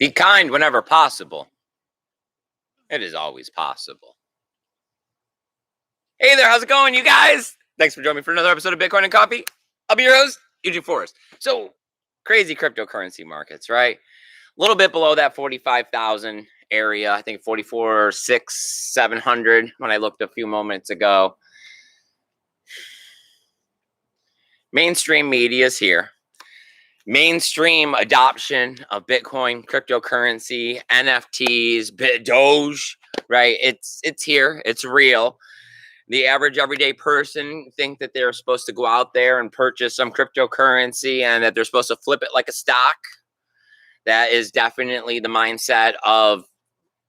Be kind whenever possible. It is always possible. Hey there, how's it going, you guys? Thanks for joining me for another episode of Bitcoin and Coffee. I'll be your host, Eugene Forrest. So, crazy cryptocurrency markets, right? A little bit below that 45,000 area. I think 44,600, 700 when I looked a few moments ago. Mainstream media is here. Mainstream adoption of Bitcoin, cryptocurrency, NFTs, Doge, right? It's here. It's real. The average everyday person think that they're supposed to go out there and purchase some cryptocurrency and that they're supposed to flip it like a stock. That is definitely the mindset of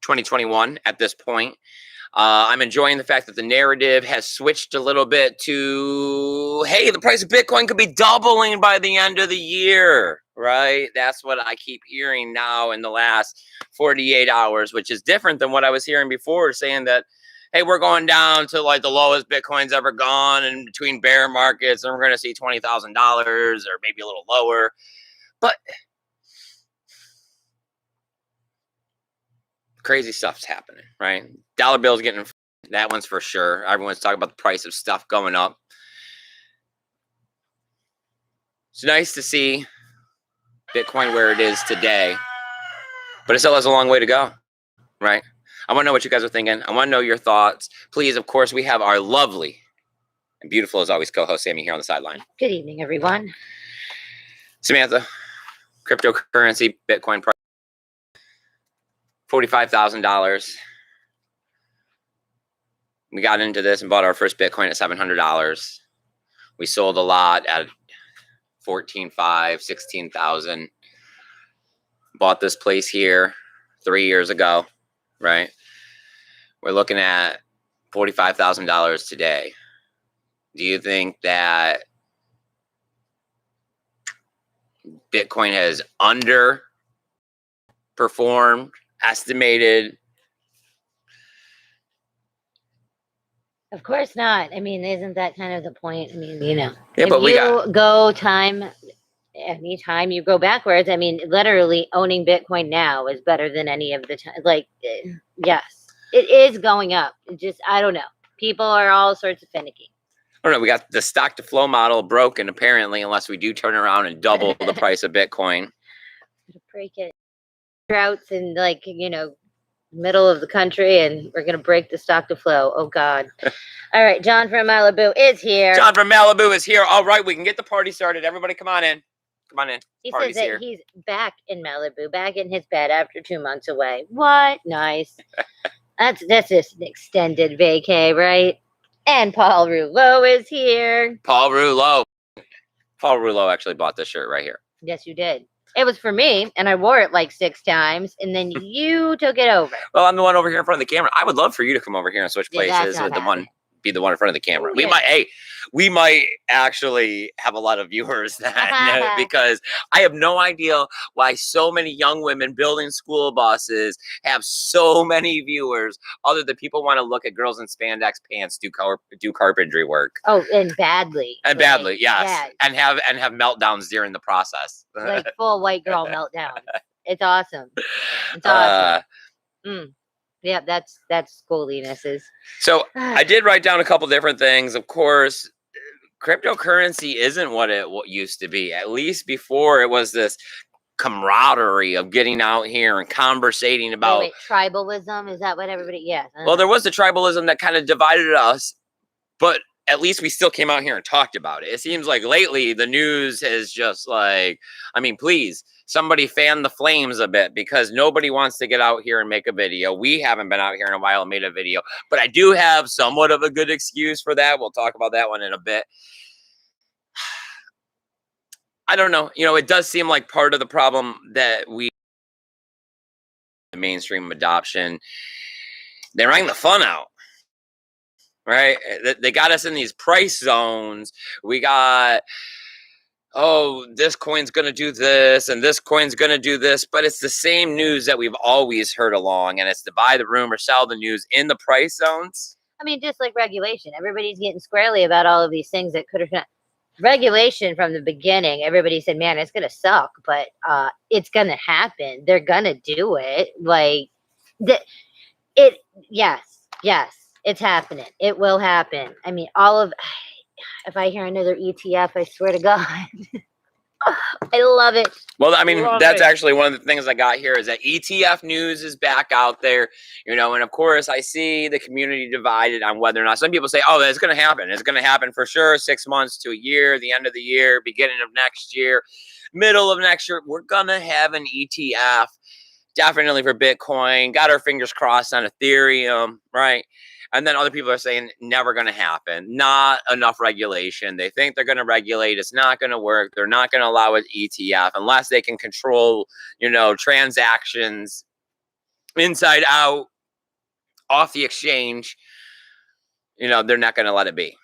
2021 at this point. I'm enjoying the fact that the narrative has switched a little bit to, hey, the price of Bitcoin could be doubling by the end of the year, right? That's what I keep hearing now in the last 48 hours, which is different than what I was hearing before, saying that, hey, we're going down to like the lowest Bitcoin's ever gone in between bear markets, and we're going to see $20,000 or maybe a little lower. But crazy stuff's happening, right? Dollar bill's getting, that one's for sure. Everyone's talking about the price of stuff going up. It's nice to see Bitcoin where it is today, but it still has a long way to go, right? I want to know what you guys are thinking. I want to know your thoughts. Please, of course, we have our lovely and beautiful, as always, co-host Sammy here on the sideline. Good evening, everyone. Samantha, cryptocurrency, Bitcoin price, $45,000. We got into this and bought our first Bitcoin at $700. We sold a lot at 14,500, 16,000. Bought this place here 3 years ago, right? We're looking at $45,000 today. Do you think that Bitcoin has underperformed, estimated? Of course not. I mean, isn't that kind of the point? I mean, you know, Yeah, but anytime you go backwards, I mean, literally owning Bitcoin now is better than any of the time. Like, yes, it is going up. I don't know. People are all sorts of finicky. I don't know. We got the stock to flow model broken, apparently, unless we do turn around and double the price of Bitcoin. Break it. Droughts in, like, you know, middle of the country, and we're going to break the stock to flow. Oh, God. All right. John from Malibu is here. John from Malibu is here. All right. We can get the party started. Everybody come on in. Come on in. He says that he's back in Malibu, back in his bed after 2 months away. What? Nice. That's just an extended vacay, right? And Paul Rouleau is here. Paul Rouleau actually bought this shirt right here. Yes, you did. It was for me, and I wore it like 6 times, and then you took it over. Well, I'm the one over here in front of the camera. I would love for you to come over here and switch places with be the one in front of the camera. Yeah. We might actually have a lot of viewers that because I have no idea why so many young women building school buses have so many viewers, other than people want to look at girls in spandex pants do carpentry work. Oh, and badly. Badly, yes. Yeah. And have meltdowns during the process. Like full white girl meltdown. It's awesome. It's awesome. Yeah, that's schooliness. So I did write down a couple different things. Of course, cryptocurrency isn't what it used to be. At least before, it was this camaraderie of getting out here and conversating about tribalism. Is that what everybody? Yeah. Well, there was the tribalism that kind of divided us, but at least we still came out here and talked about it. It seems like lately the news has just like, I mean, please. Somebody fan the flames a bit, because nobody wants to get out here and make a video. We haven't been out here in a while and made a video, but I do have somewhat of a good excuse for that. We'll talk about that one in a bit. I don't know. You know, it does seem like part of the problem that the mainstream adoption, they rang the fun out. Right? They got us in these price zones. We got, oh, this coin's going to do this and this coin's going to do this, but it's the same news that we've always heard along, and it's to buy the rumor, sell the news in the price zones. I mean, just like regulation, everybody's getting squarely about all of these things that could have regulation from the beginning, everybody said, man, it's going to suck, but it's going to happen. They're going to do it. Like, it, yes, it's happening. It will happen. I mean, if I hear another ETF, I swear to God, I love it. Well, I mean, that's actually one of the things I got here is that ETF news is back out there, and of course I see the community divided on whether or not some people say, oh, that's going to happen. It's going to happen for sure. 6 months to a year, the end of the year, beginning of next year, middle of next year, we're going to have an ETF. Definitely for Bitcoin. Got our fingers crossed on Ethereum, right? And then other people are saying never going to happen. Not enough regulation. They think they're going to regulate. It's not going to work. They're not going to allow an ETF unless they can control, transactions inside out, off the exchange. They're not going to let it be.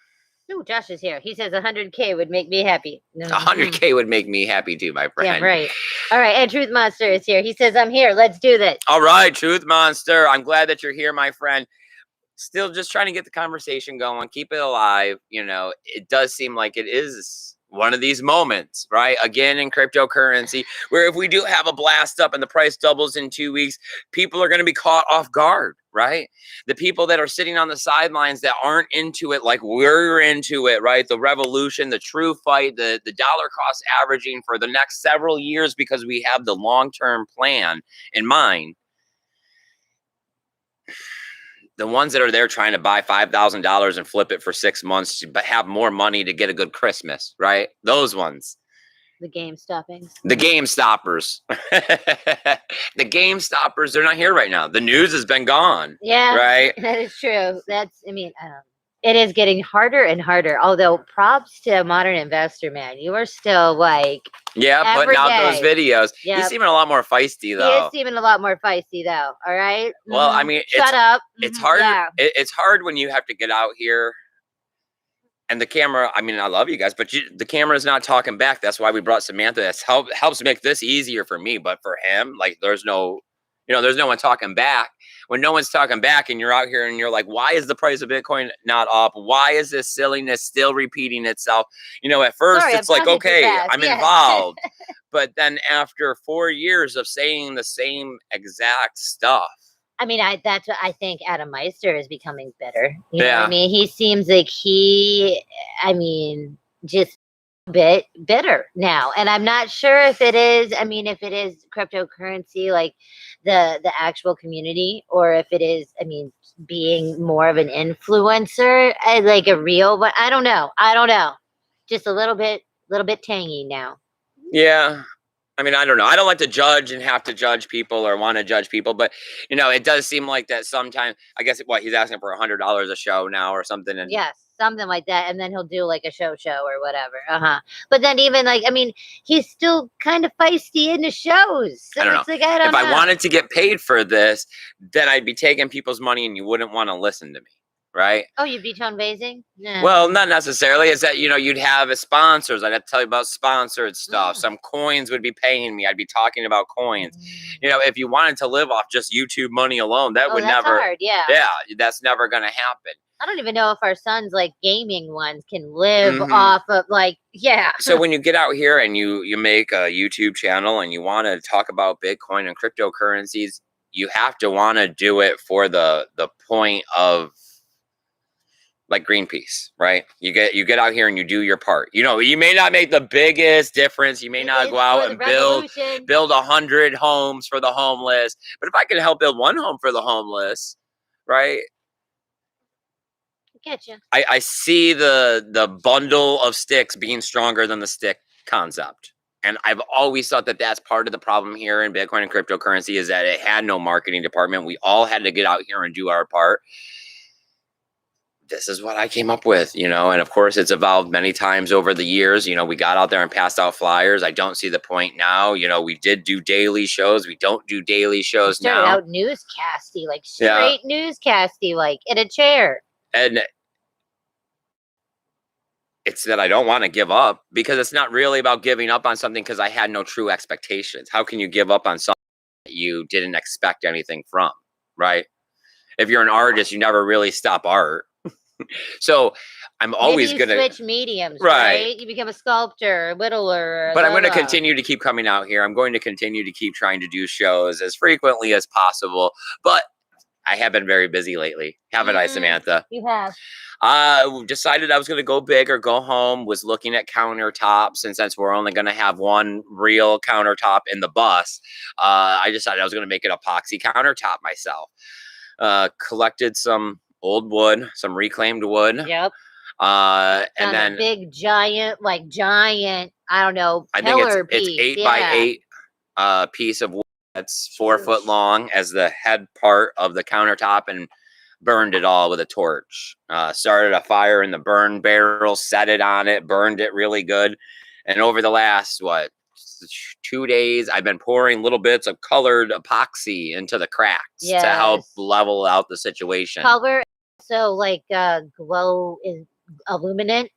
Oh, Josh is here. He says 100K would make me happy. 100K would make me happy too, my friend. Yeah, right. All right, and Truth Monster is here. He says, I'm here. Let's do this. All right, Truth Monster. I'm glad that you're here, my friend. Still just trying to get the conversation going, keep it alive. It does seem like it is one of these moments, right? Again, in cryptocurrency, where if we do have a blast up and the price doubles in 2 weeks, people are going to be caught off guard, right? The people that are sitting on the sidelines that aren't into it like we're into it, right? The revolution, the true fight, the dollar cost averaging for the next several years because we have the long-term plan in mind. The ones that are there trying to buy $5,000 and flip it for 6 months to have more money to get a good Christmas, right? Those ones. The game stoppings. The game stoppers. The game stoppers, they're not here right now. The news has been gone. Yeah. Right? That is true. It is getting harder and harder. Although props to Modern Investor, man. You are still like putting out those videos. Yep. He's seeming a lot more feisty though. He is seeming a lot more feisty though. All right. Well, I mean, shut up. It's hard. Yeah. It's hard when you have to get out here. And the camera, I mean, I love you guys, but the camera is not talking back. That's why we brought Samantha. That helps make this easier for me. But for him, like, there's no one talking back. When no one's talking back and you're out here and you're like, why is the price of Bitcoin not up? Why is this silliness still repeating itself? At first it's like, okay, I'm involved. But then after 4 years of saying the same exact stuff. I mean, that's what I think Adam Meister is becoming better. You know what I mean? He seems like just a bit bitter now. And I'm not sure if it is cryptocurrency, like the actual community, or if it is, being more of an influencer, like a real, but I don't know. Just a little bit tangy now. Yeah. I mean, I don't know. I don't like to judge and have to judge people or want to judge people, but it does seem like that sometimes. I guess he's asking for $100 a show now or something. And yes, something like that, and then he'll do like a show or whatever. But then even he's still kind of feisty in the shows. So I don't know. It's like, I don't know. I wanted to get paid for this, then I'd be taking people's money, and you wouldn't want to listen to me. Right? Oh, you'd be tone basing? No. Well, not necessarily. It's that, you'd have sponsors. I'd have to tell you about sponsored stuff. Some coins would be paying me. I'd be talking about coins. If you wanted to live off just YouTube money alone, that would never. Hard, yeah. Yeah, that's never going to happen. I don't even know if our sons, like gaming ones, can live off of So when you get out here and you make a YouTube channel and you want to talk about Bitcoin and cryptocurrencies, you have to want to do it for the point of, like Greenpeace, right? You get out here and you do your part. You may not make the biggest difference. You may not go out and build 100 homes for the homeless. But if I can help build one home for the homeless, right? Getcha. I see the bundle of sticks being stronger than the stick concept. And I've always thought that that's part of the problem here in Bitcoin and cryptocurrency is that it had no marketing department. We all had to get out here and do our part. This is what I came up with, and of course it's evolved many times over the years. We got out there and passed out flyers. I don't see the point now. We did do daily shows. We don't do daily shows now. Started out newscasty, like straight newscasty, like in a chair. And it's that I don't want to give up because it's not really about giving up on something because I had no true expectations. How can you give up on something that you didn't expect anything from, right? If you're an artist, you never really stop art. So I'm Maybe always you gonna switch mediums, right. right? You become a sculptor, whittler, But I'm going to blah. continue to keep coming out here. I'm going to continue to keep trying to do shows as frequently as possible. But I have been very busy lately, haven't I, Samantha? You have. Decided I was going to go big or go home. Was looking at countertops, and since we're only going to have one real countertop in the bus, I decided I was going to make an epoxy countertop myself. Collected some old wood, some reclaimed wood. Yep. And Found then a big giant, I don't know, I think pillar it's piece. 8 by 8 piece of wood that's 4 foot long as the head part of the countertop, and burned it all with a torch. Started a fire in the burn barrel, set it on it, burned it really good. And over the last 2 days, I've been pouring little bits of colored epoxy into the cracks to help Yes. level out the situation. Color, so like glow is luminescent.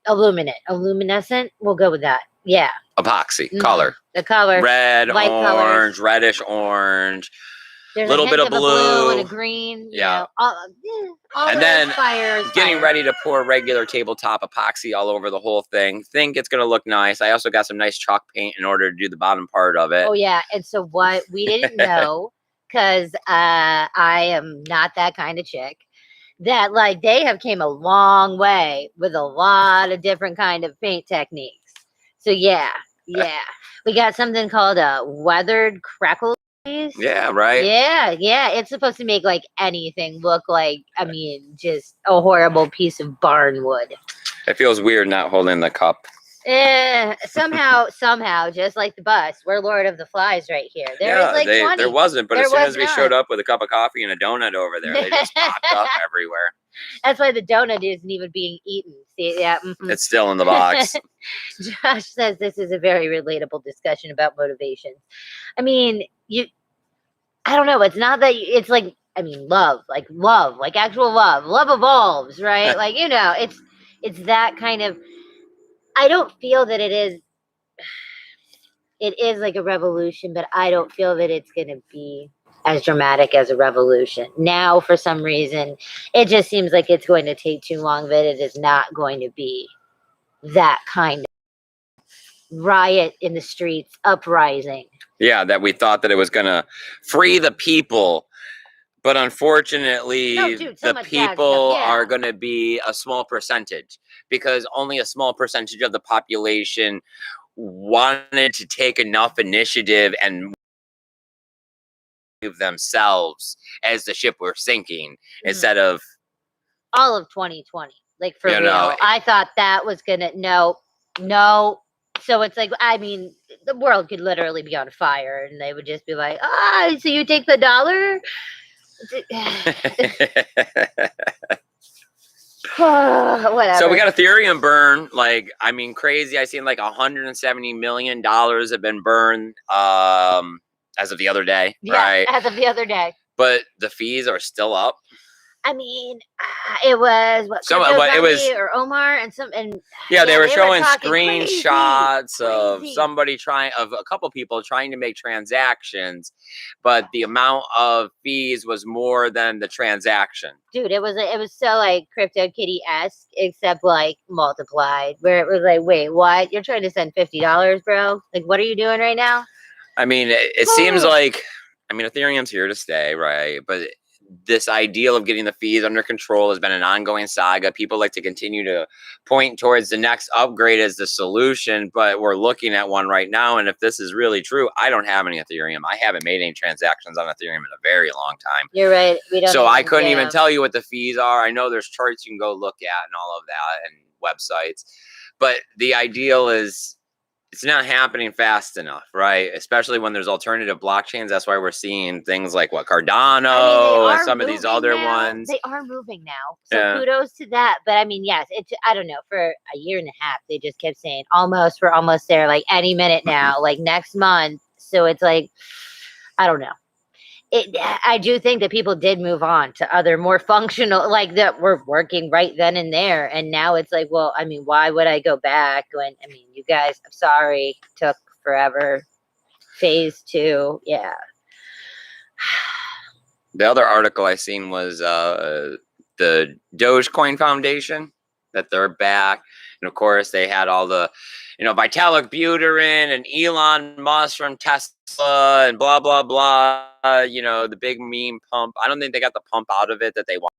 We'll go with that. Yeah. Epoxy color. The color. Red, light orange, colors. reddish orange. There's little a bit hint of of a blue and a blue. green. Yeah. All And those then fires. Getting ready to pour regular tabletop epoxy all over the whole thing. Think it's going to look nice. I also got some nice chalk paint in order to do the bottom part of it. Oh yeah, and so what we didn't know, because I am not that kind of chick, that like they have came a long way with a lot of different kind of paint techniques. So yeah, we got something called a weathered crackle glaze. Yeah, right. Yeah, it's supposed to make like anything look like, I mean, just a horrible piece of barn wood. It feels weird not holding the cup. Somehow, just like the bus, we're Lord of the Flies right here. There wasn't, but as soon as we showed up. up with a cup of coffee and a donut over there, they just popped up everywhere. That's why the donut isn't even being eaten. See, yeah. It's still in the box. Josh says this is a very relatable discussion about motivations. I mean, I don't know. It's not that it's like, I mean, love, like actual love. Love evolves, right? Like, it's that kind of. I don't feel that it is. It is like a revolution, but I don't feel that it's going to be as dramatic as a revolution. Now, for some reason, it just seems like it's going to take too long, that it is not going to be that kind of riot in the streets, uprising. Yeah, that we thought that it was going to free the people. But unfortunately, the people are going to be a small percentage, because only a small percentage of the population wanted to take enough initiative and move themselves as the ship were sinking, instead of all of 2020. Like, for real. know, I thought that was going to, no. So it's like, I mean, the world could literally be on fire and they would just be like, so you take the dollar? Whatever. So we got Ethereum burn, like, I mean, crazy. I seen like $170 million have been burned as of the other day, right? As of the other day. But the fees are still up. I mean, it was it was or Omar and they were showing screenshots of a couple people trying to make transactions, but the amount of fees was more than the transaction. Dude, it was so like CryptoKitty-esque, except like multiplied, where it was like, wait, what? You're trying to send $50, bro? Like, what are you doing right now? I mean, it seems like, I mean, Ethereum's here to stay, right? But this ideal of getting the fees under control has been an ongoing saga. People like to continue to point towards the next upgrade as the solution, but we're looking at one right now. And if this is really true, I don't have any Ethereum. I haven't made any transactions on Ethereum in a very long time. You're right. So I couldn't even tell you what the fees are. I know there's charts you can go look at and all of that, and websites, but the ideal is, it's not happening fast enough, right? Especially when there's alternative blockchains. That's why we're seeing things like Cardano and some of these other ones. They are moving now. So kudos to that. But I mean, yes, I don't know, for a year and a half, they just kept saying we're almost there, like any minute now, like next month. So it's like, I don't know. I do think that people did move on to other more functional, like that were working right then and there. And now it's like, well, I mean, why would I go back when, I mean, you guys, I'm sorry, took forever. Phase 2. Yeah. The other article I seen was the Dogecoin Foundation. that they're back. And of course, they had all the, Vitalik Buterin and Elon Musk from Tesla and blah, blah, blah. The big meme pump. I don't think they got the pump out of it that they want.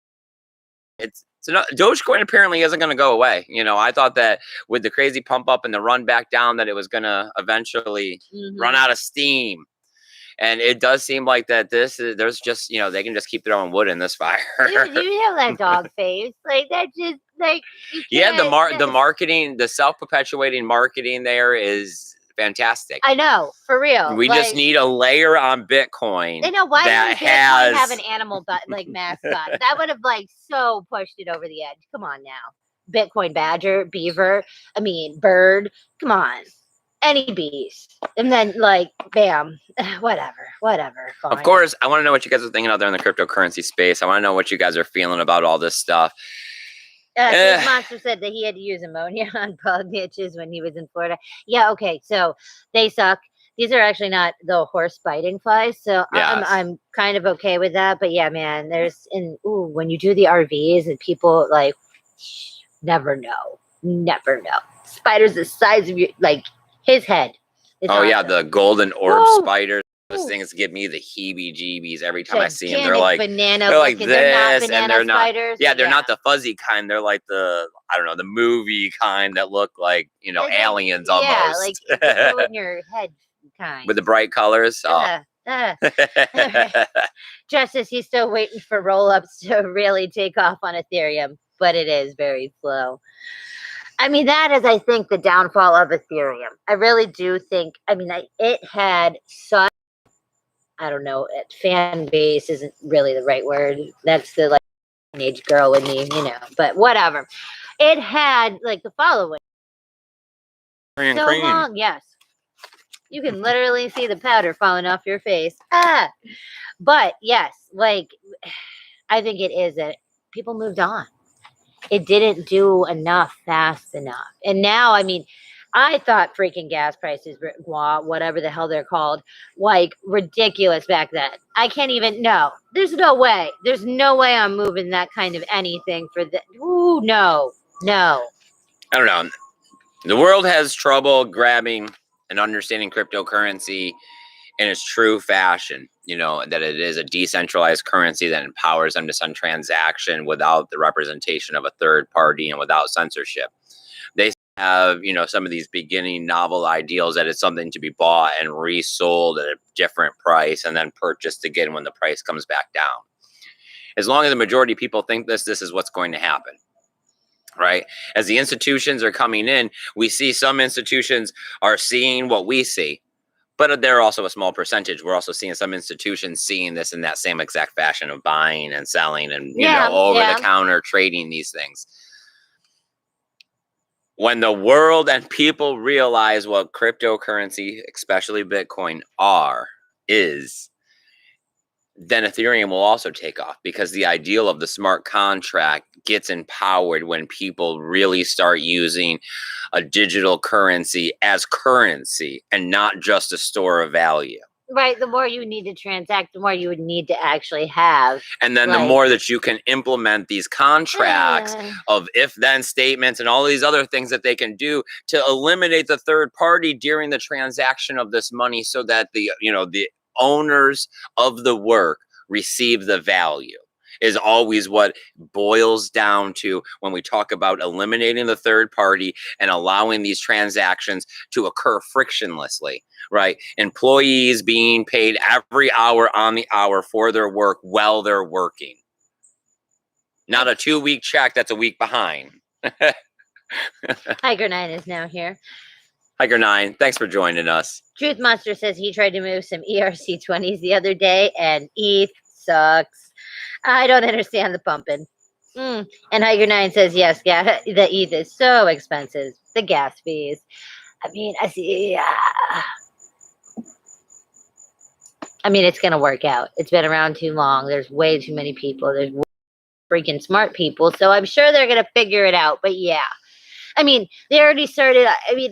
Dogecoin apparently isn't going to go away. I thought that with the crazy pump up and the run back down that it was going to eventually run out of steam. And it does seem like that there's just, they can just keep throwing wood in this fire. You have that dog face. Like, that just, like, yeah, the marketing, the self-perpetuating marketing there is fantastic. I know, for real. We just need a layer on Bitcoin. I know, why doesn't Bitcoin have an animal mascot? That would have so pushed it over the edge. Come on now. Bitcoin badger, beaver, bird. Come on. Any beast. And then bam. Whatever. Fine. Of course, I want to know what you guys are thinking out there in the cryptocurrency space. I want to know what you guys are feeling about all this stuff. This monster said that he had to use ammonia on bug niches when he was in Florida. Yeah, okay, so they suck. These are actually not the horse biting flies, so yes. I'm kind of okay with that. But yeah, man, when you do the RVs and people never know. Spiders the size of his head. It's awesome. Yeah, the golden orb spiders. Those things give me the heebie-jeebies every time I see them. They're like banana. They're like this, and they're not spiders. Yeah, they're not the fuzzy kind. They're like the movie kind that look like aliens almost. Yeah, like in your head kind with the bright colors. Justice, he's still waiting for roll-ups to really take off on Ethereum, but it is very slow. That is, I think, the downfall of Ethereum. I really do think. It had such. I don't know. Fan base isn't really the right word. That's the teenage girl in me, But whatever. It had the following. Long, yes. You can literally see the powder falling off your face. But yes, I think it is that people moved on. It didn't do enough fast enough, and now I thought freaking gas prices, whatever the hell they're called, ridiculous back then. I can't even, no. There's no way. There's no way I'm moving that kind of anything for the, ooh, no. I don't know. The world has trouble grabbing and understanding cryptocurrency in its true fashion, that it is a decentralized currency that empowers them to send transaction without the representation of a third party and without censorship. They have, some of these beginning novel ideals that it's something to be bought and resold at a different price and then purchased again when the price comes back down. As long as the majority of people think this is what's going to happen, right? As the institutions are coming in, we see some institutions are seeing what we see, but they're also a small percentage. We're also seeing some institutions seeing this in that same exact fashion of buying and selling and, over-the-counter trading these things. When the world and people realize what cryptocurrency, especially Bitcoin, is, then Ethereum will also take off, because the ideal of the smart contract gets empowered when people really start using a digital currency as currency and not just a store of value. Right. The more you need to transact, the more you would need to actually have. And then the more that you can implement these contracts of if-then statements and all these other things that they can do to eliminate the third party during the transaction of this money, so that the owners of the work receive the value, is always what boils down to when we talk about eliminating the third party and allowing these transactions to occur frictionlessly, right? Employees being paid every hour on the hour for their work while they're working. Not a 2-week check that's a week behind. Hiker 9 is now here. Hiker 9, thanks for joining us. Truth Monster says he tried to move some ERC20s the other day and ETH sucks. I don't understand the pumping. And Hiker 9 says, yes, the ETH is so expensive. The gas fees. I see. It's going to work out. It's been around too long. There's way too many people. There's freaking smart people. So I'm sure they're going to figure it out. But yeah. I mean, they already started. I mean,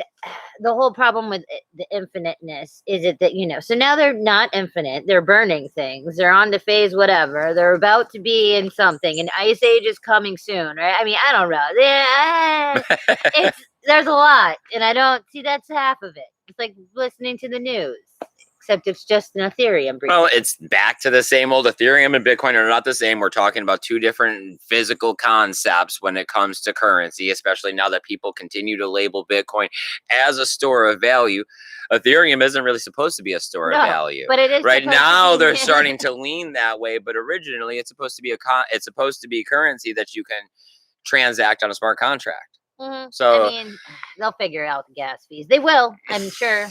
the whole problem with the infiniteness is it that, so now they're not infinite. They're burning things. They're on to phase whatever. They're about to be in something. An ice age is coming soon, right? I mean, I don't know. There's a lot, and I don't see that's half of it. It's like listening to the news, except it's just an Ethereum breach. Well, it's back to the same old. Ethereum and Bitcoin are not the same. We're talking about two different physical concepts when it comes to currency, especially now that people continue to label Bitcoin as a store of value. Ethereum isn't really supposed to be a store of value, but it is right now. supposed to be. They're starting to lean that way, but originally it's supposed to be it's supposed to be currency that you can transact on a smart contract. So I mean, they'll figure out the gas fees. They will, I'm sure.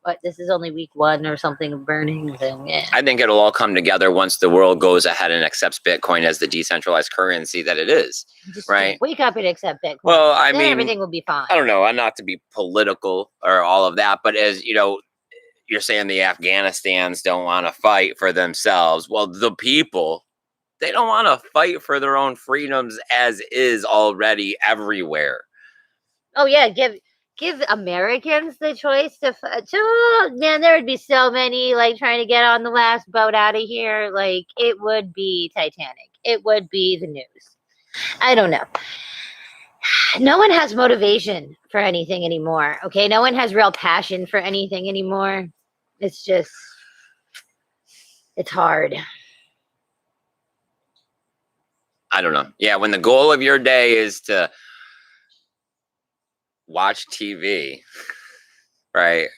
But this is only week 1 or something of burning. So yeah, I think it'll all come together once the world goes ahead and accepts Bitcoin as the decentralized currency that it is. Just right? wake up and accept Bitcoin. Well, I then mean, everything will be fine. I don't know. I'm not to be political or all of that, but as you know, you're saying the Afghanistans don't want to fight for themselves. Well, the people, they don't want to fight for their own freedoms as is already everywhere. Oh yeah, give Americans the choice to man, there would be so many like trying to get on the last boat out of here. Like it would be Titanic. It would be the news. I don't know. No one has motivation for anything anymore. Okay, no one has real passion for anything anymore. It's just, it's hard. I don't know. Yeah, when the goal of your day is to watch TV, right?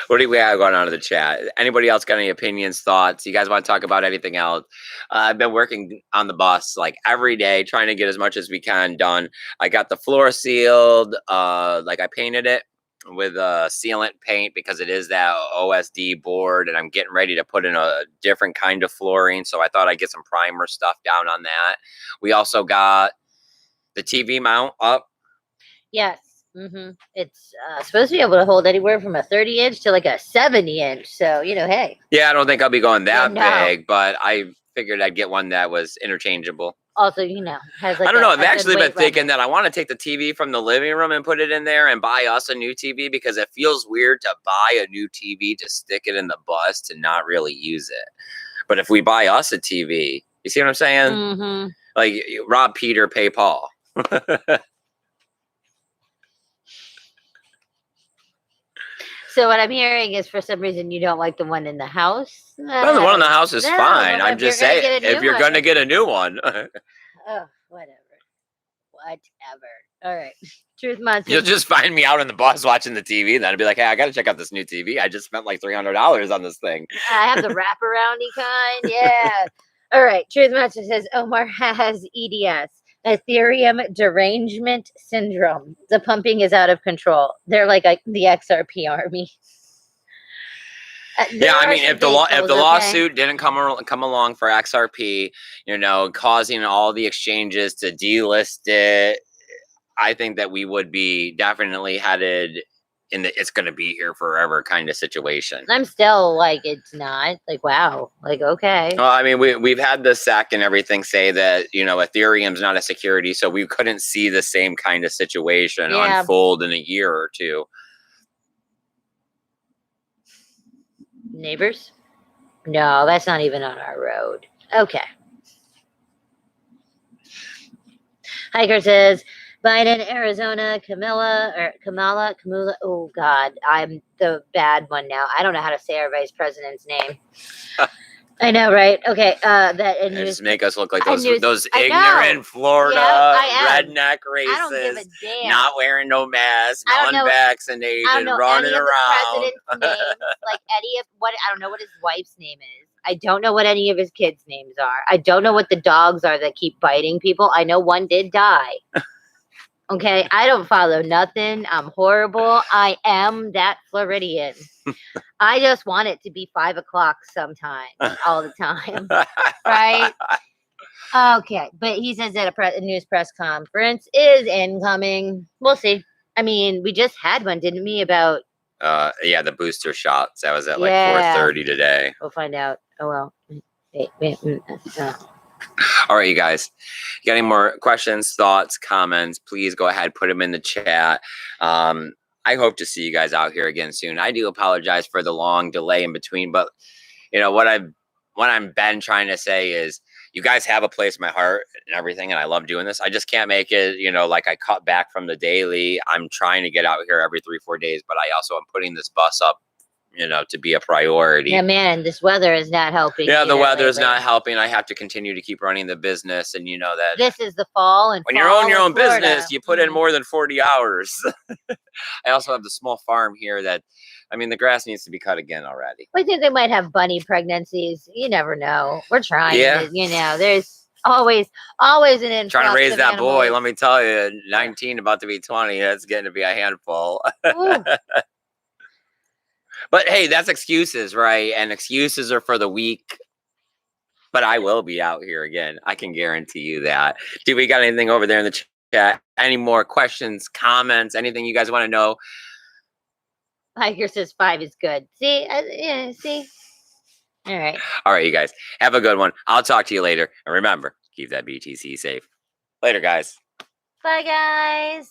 What do we have going on in the chat? Anybody else got any opinions, thoughts? You guys want to talk about anything else? I've been working on the bus like every day, trying to get as much as we can done. I got the floor sealed. Like I painted it with sealant paint because it is that OSD board, and I'm getting ready to put in a different kind of flooring. So I thought I'd get some primer stuff down on that. We also got the TV mount up. Yes. It's supposed to be able to hold anywhere from a 30-inch to like a 70-inch. So, hey. Yeah, I don't think I'll be going that big, but I figured I'd get one that was interchangeable. Also, has like I don't know. I've actually been thinking that I want to take the TV from the living room and put it in there and buy us a new TV because it feels weird to buy a new TV to stick it in the bus to not really use it. But if we buy us a TV, you see what I'm saying? Like rob Peter, pay Paul. So what I'm hearing is for some reason you don't like the one in the house? Well, the one in the house is fine. I'm just saying, if you're going to get a new one. Oh, whatever. All right. Truth Monster. You'll just find me out in the bus watching the TV. Then I'd be like, hey, I got to check out this new TV. I just spent like $300 on this thing. I have the wraparoundy kind. Yeah. All right. Truth Monster says Omar has EDS. Ethereum derangement syndrome. The pumping is out of control. They're like the XRP army. Yeah, I mean, if the lawsuit didn't come along for XRP, causing all the exchanges to delist it, I think that we would be definitely headed in the it's going to be here forever kind of situation. I'm still like, it's not like, wow, like, okay. Well, I mean, we've had the SEC and everything say that, Ethereum's not a security, so we couldn't see the same kind of situation unfold in a year or two. Neighbors? No, that's not even on our road. Okay. Hiker says, Biden, Arizona, Kamala. Oh, God. I'm the bad one now. I don't know how to say our vice president's name. I know, right? Okay. Just make us look like those ignorant Florida redneck racists. I don't give a damn. Not wearing no mask, unvaccinated, running around. President's names, like I don't know what his wife's name is. I don't know what any of his kids' names are. I don't know what the dogs are that keep biting people. I know one did die. Okay, I don't follow nothing. I'm horrible. I am that Floridian. I just want it to be 5 o'clock sometime, all the time, right? Okay, but he says that a news press conference is incoming. We'll see. I mean, we just had one, didn't we? About the booster shots. That was at like 4:30 today. We'll find out. Oh well. All right, you guys. You got any more questions, thoughts, comments? Please go ahead, put them in the chat. I hope to see you guys out here again soon. I do apologize for the long delay in between, but you know what I'm been trying to say is you guys have a place in my heart and everything, and I love doing this. I just can't make it, like I cut back from the daily. I'm trying to get out here every 3-4 days, but I also am putting this bus up, to be a priority. Yeah, man, this weather is not helping. Yeah, the weather is lately. not helping. I have to continue to keep running the business, and you know that This is the fall, and when you own your own Florida. business, you put in more than 40 hours. I also have the small farm here that, the grass needs to be cut again already. I think they might have bunny pregnancies. You never know. We're trying. Yeah. There's always an influx. Trying to raise that animals. boy. Let me tell you, 19 about to be 20. That's getting to be a handful. But hey, that's excuses, right? And excuses are for the weak. But I will be out here again. I can guarantee you that. Do we got anything over there in the chat? Any more questions, comments, anything you guys want to know? Hiker says 5 is good. See? See? All right. All right, you guys. Have a good one. I'll talk to you later. And remember, keep that BTC safe. Later, guys. Bye, guys.